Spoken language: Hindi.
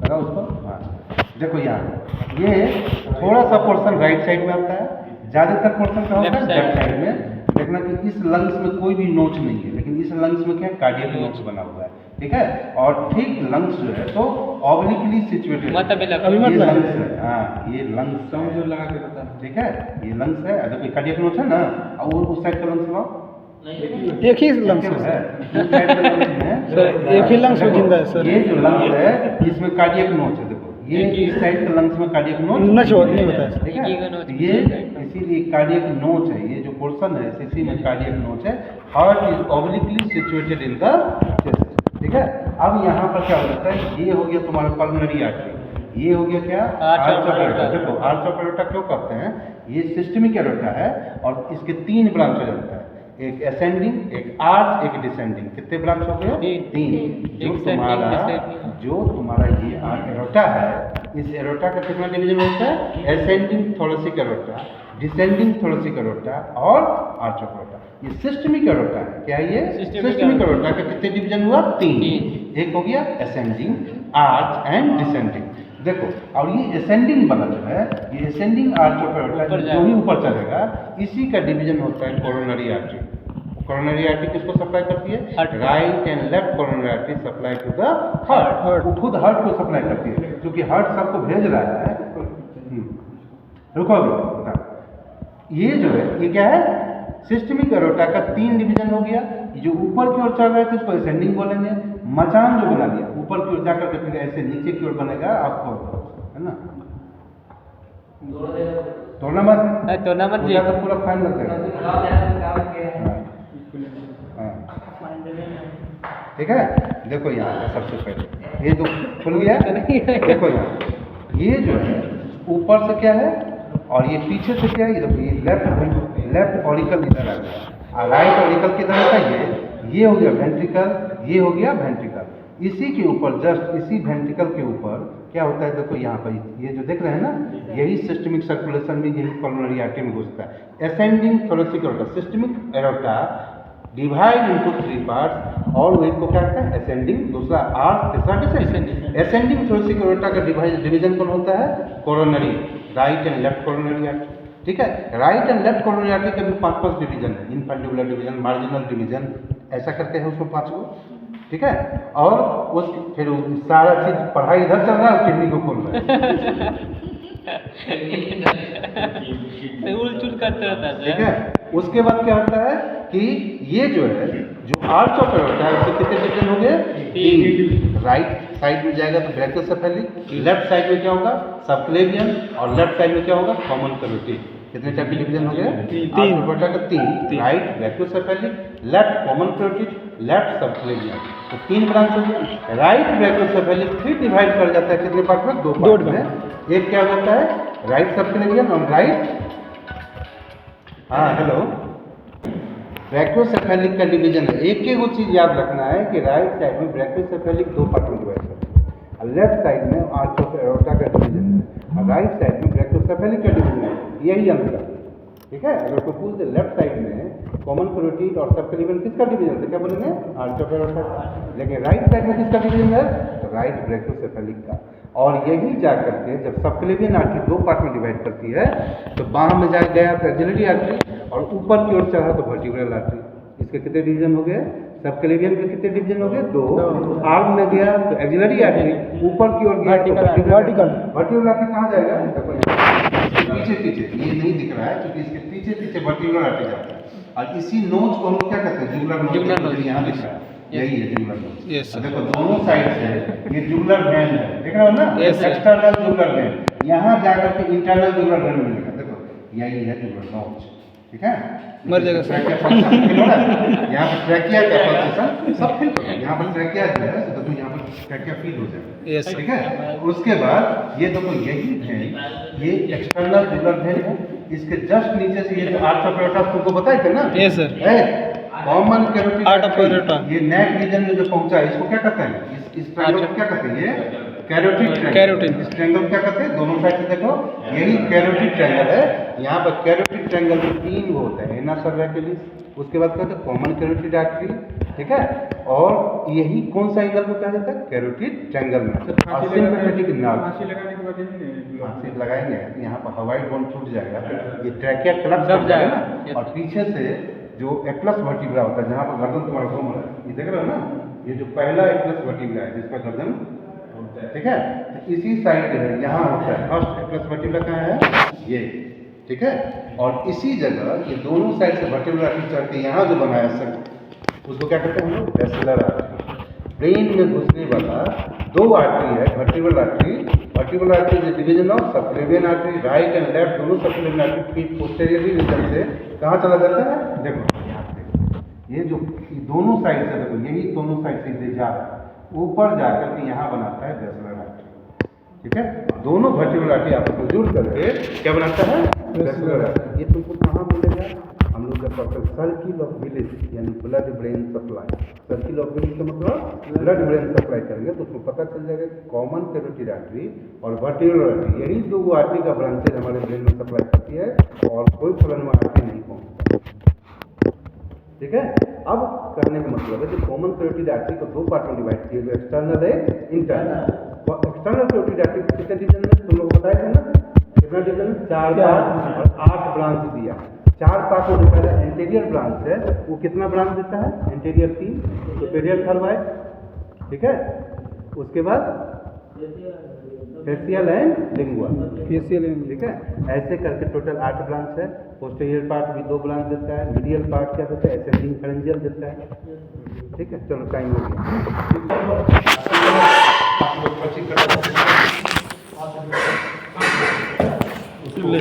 लगाओ उसको। हाँ देखो यहाँ ये थोड़ा सा पोर्शन राइट साइड में आता है, ज़्यादातर पोर्शन क्या होता है लेफ्ट साइड में। देखना कि इस लंग्स में कोई भी नोच नहीं है, लेकिन इस लंग्स में क्या है कार्डियक नोच बना हुआ है, ठीक है। और ठीक लंग्स जो है तो ऑब्लिकली सिचुएटेड ये लंग्स है। हाँ ये लंग्स जो लगा के बता, ठीक है ये लंग्स है। अगर कोई कार्डियक नोच है ना, और उस साइड का लंग्स लगाओ, एक ही लंग्स है सर, एक ही लंग्स में जिंदा है सर। ये जो लंग्स है इसमें कार्डियक नोच है, देखो ये इस साइड के लंग्स में कार्डियक नोच नहीं होता है, ठीक है। ये इसीलिए कार्डियक नोच है, ये जो पोर्शन है इसी में कार्डियक नोच है। Heart is obliquely situated in the chest, ठीक है। अब यहाँ पर क्या होता है, ये हो गया तुम्हारा पल्मोनरी आर्टरी, ये हो गया क्या आर्च ऑफ एरोटा। देखो आर्च ऑफ एरोटा क्यों कहते हैं, ये सिस्टमिक एरोटा है और इसके 3 ब्रांच हो जाता है, एक असेंडिंग, एक आर्च, एक डिसेंडिंग। कितने ब्रांच हो गए? 3। जो तुम्हारा ये एरोटा है, इस एरोटा का कितना डिवीजन होता है? Ascending thoracic aorta, descending thoracic aorta और आर्च ऑफ एरोटा। ये सिस्टमिक एरोटा है। क्या है ये? सिस्टमिक एरोटा का कितने डिवीजन हुआ? 3। एक हो गया असेंडिंग, आर्च एंड डिसेंडिंग। देखो और ये असेंडिंग वाला जो है, ये असेंडिंग आर्च ऑफ एरोटा जो ही ऊपर चलेगा, इसी का डिवीजन होता है कोरोनरी आर्टरी। कोरोनरी आर्टरी किसको सप्लाई करती है? Right and left coronary artery supply to the heart. वो खुद हार्ट को सप्लाई करती है, क्योंकि हार्ट सबको भेज रहा है। रुको बता, ये जो है ये क्या है? सिस्टमिक एरोटा का 3 डिवीजन हो गया। जो ऊपर की ओर चल रहा है तो इसको असेंडिंग बोलेंगे। मचान जो बना लिया ऊपर की ओर जाकर के फिर ऐसे नीचे की ओर बनेगा आपको, है ना। तोड़ना मत जी, तो पूरा फाइन लग जाएगा। ठीक है। देखो यहाँ पे सबसे पहले ये जो खुल गया, देखो यहाँ ये जो है ऊपर से क्या है और ये पीछे से क्या है, ये देखो ये लेफ्ट ऑरिकल इधर आ गया और राइट ऑरिकल किधर आता है? ये हो गया वेंट्रिकल, ये हो गया वेंट्रिकल। इसी के ऊपर जस्ट इसी वेंट्रिकल के ऊपर क्या होता है? देखो यहाँ पर ये जो देख रहे हैं ना, यही सिस्टमिक सर्कुलेशन में, यही पल्मोनरी आर्टरी में घुसता है। Ascending thoracic aorta, systemic aorta divide into 3 parts और एक को क्या कहते हैं? असेंडिंग, दूसरा आर्च, तीसरा डिसेंडिंग। असेंडिंग थोरेसिक एरोटा का डिवीजन कौन होता है? Coronary, right and left coronary artery, ठीक है। Right and left coronary artery के भी 5 डिवीजन है, इनफंडिबुलर डिवीजन, मार्जिनल डिवीजन, ऐसा करते हैं उसको 5 को, ठीक है। और उस फिर सारा चीज पढ़ाई इधर चल रहा है, किडनी को खोल रहा है उलचुल करते रहता है, ठीक है। उसके बाद क्या होता है कि ये जो है जो आर्च ऑफ एरोटा है उसके कितने डिवीजन हो गए? 3। राइट साइड में जाएगा तो ब्रैकियोसेफेलिक, लेफ्ट साइड में क्या होगा? सबक्लेवियन, और लेफ्ट साइड में क्या होगा? Common carotid. कितने टाइप के डिवीजन हो गए? 3। Right brachiocephalic, left common carotid, left subclavian, तो 3 ब्रांच हो गया। राइट ब्रैकियोसेफेलिक फिर डिवाइड कर जाता है कितने पार्ट में? 2 पार्ट में। एक क्या होता है? राइट सबक्लेवियन और राइट, हाँ हेलो, ब्रैकियोसेफेलिक का डिवीजन है। एक वो चीज याद रखना है कि राइट साइड में ब्रैकियोसेफेलिक 2 पार्ट में डिवाइड करते हैं और लेफ्ट साइड में आर्च ऑफ एरोटा का डिवीजन है और राइट साइड में ब्रैकियोसेफेलिक का डिवीजन है। यही अंतर है, ठीक है। अगर कोई पूछ दे लेफ्ट साइड में कॉमन कैरोटिड और सबक्लेवियन किसका डिवीजन है, क्या बोलेंगे? आर्च ऑफ एरोटा का। लेकिन राइट साइड में किसका डिवीजन है? तो राइट ब्रैकियोसेफेलिक का। और यही जा करके जब सबक्लेवियन आर्टरी 2 पार्ट में डिवाइड करती है तो बाह में जा गया तो एक्सिलरी आर्टरी और ऊपर की ओर चढ़ा तो वर्टिब्रल आर्टरी। इसके कितने डिवीजन हो गए? सबक्लेवियन के कितने डिवीजन हो गए? 2। आर्म में गया तो एक्सिलरी आर्टरी, ऊपर की ओर गया तो वर्टिब्रल। वर्टिब्रल आर्टरी कहाँ जाएगा? देखो पीछे ये नहीं दिख रहा है क्योंकि इसके पीछे वर्टिब्रल आर्टरी जाता है और इसी नोज को हम लोग क्या कहते हैं? Jugular nose. यहाँ दिख रहा है, यही है जुगुलर नोज। देखो दोनों साइड से ये जुगुलर वेन है, देख रहे हो ना? एक्सटर्नल जुगुलर वेन, यहाँ जाकर के इंटरनल जुगुलर वेन मिलेगा। देखो यही है जुगुलर नोज, ठीक है। मर जाएगा सर। यहाँ पर ट्रैकिया का पल्सेशन सब फिल होगा। यहाँ पर ट्रैकिया जो है तो यहाँ पर ट्रैकिया फील हो जाएगा, ठीक है। उसके बाद ये देखो यही वेन, ये एक्सटर्नल जुगुलर वेन है। इसके जस्ट नीचे से ये जो आर्च ऑफ एरोटा तुमको बताए थे ना? Yes sir. Common carotid Art of aorta. ये नेक रीजन में जो पहुंचा है इसको क्या कहते हैं? इस ट्रायंगल को क्या कहते हैं? ये कैरोटिड ट्रायंगल। Carotid. इस ट्रायंगल को क्या कहते हैं? दोनों साइड से देखो, यही कैरोटिड ट्रायंगल है। यहाँ पर कैरोटिड ट्रायंगल में 3 वो होते हैं, एना सर्वैक्युलिस, उसके बाद कहते हैं कॉमन कैरोटिड आर्टरी, ठीक है। और यही कौन सा एंगल को क्या कहता है? कैरोटिड ट्रायंगल में। और सिंपैथेटिक नर्व फांसी लगाने के बाद यही फांसी लगाएंगे तो यहाँ पर हवाई बोन टूट जाएगा, ये ट्रैकिया क्लच दब कर जाएगा जाएगा। ना, और पीछे से जो एटलस वर्टिब्रा होता है, जहाँ पर गर्दन तुम्हारा घूम रहा है, ये देख रहे हो ना, ये जो पहला एटलस वर्टिब्रा है जिसका गर्दन, ठीक है, तो इसी साइड जो है यहाँ होता है फर्स्ट एटलस वर्टिब्रा कहाँ है? ये, ठीक है। और इसी जगह ये दोनों साइड से वर्टिब्रा चढ़ के यहाँ जो बनाया सर, उसको क्या कहते हैं हम लोग? Vascular artery. ब्रेन में घुसने वाला 2 आर्टरी है, vertebral artery. Vertebral artery is division of subclavian artery, right and left दोनों subclavian artery feet posteriorly region से कहाँ चला जाता है? देखो यहाँ पे, ये जो ये दोनों साइड से देखो, यही दोनों साइड से इधर जा रहा है, ऊपर जाकर के यहाँ बनाता है वेस्कुलर आर्टरी, ठीक है। दोनों वर्टिब्रल आर्टरी आपस में जुड़ करके क्या बनाता है? Vascular artery. ये तुमको कहाँ मिलेगा? हम लोग जब पढ़ते हैं सर्किल ऑफ विलेज, यानी blood brain supply. Circle of village का मतलब ब्लड ब्रेन सप्लाई करेंगे तो उसको पता चल जाएगा कॉमन कैरोटिड आर्टरी और वर्टिब्रल आर्टरी, यही 2 आर्टरी का ब्रांचेज हमारे ब्रेन में सप्लाई करती है, और कोई फलन में आर्टरी नहीं पहुँचता, ठीक है। अब करने का मतलब है कि कॉमन कैरोटिड आर्टरी को 2 पार्ट में डिवाइड किया, जो एक्सटर्नल है, इंटरनल। एक्सटर्नल कैरोटिड आर्टरी कितने डिवीजन में तुम लोग बताए थे ना? कितना डिवीजन? 4 पार्ट और 8 ब्रांच दिया। 4 पार्ट में जो पहला एंटीरियर ब्रांच है वो कितना ब्रांच देता है? एंटीरियर 3, सुपेरियर थर्वाइड, ठीक है। उसके बाद फेशियल एंड लिंगुअल, फेशियल ठीक है। ऐसे करके टोटल 8 ब्रांच है। पोस्टीरियर पार्ट भी 2 ब्रांच देता है, मीडियल पार्ट क्या देता है? असेंडिंग फैरेंजियल देता है, ठीक है। चलो टाइम हो गया। आप लोग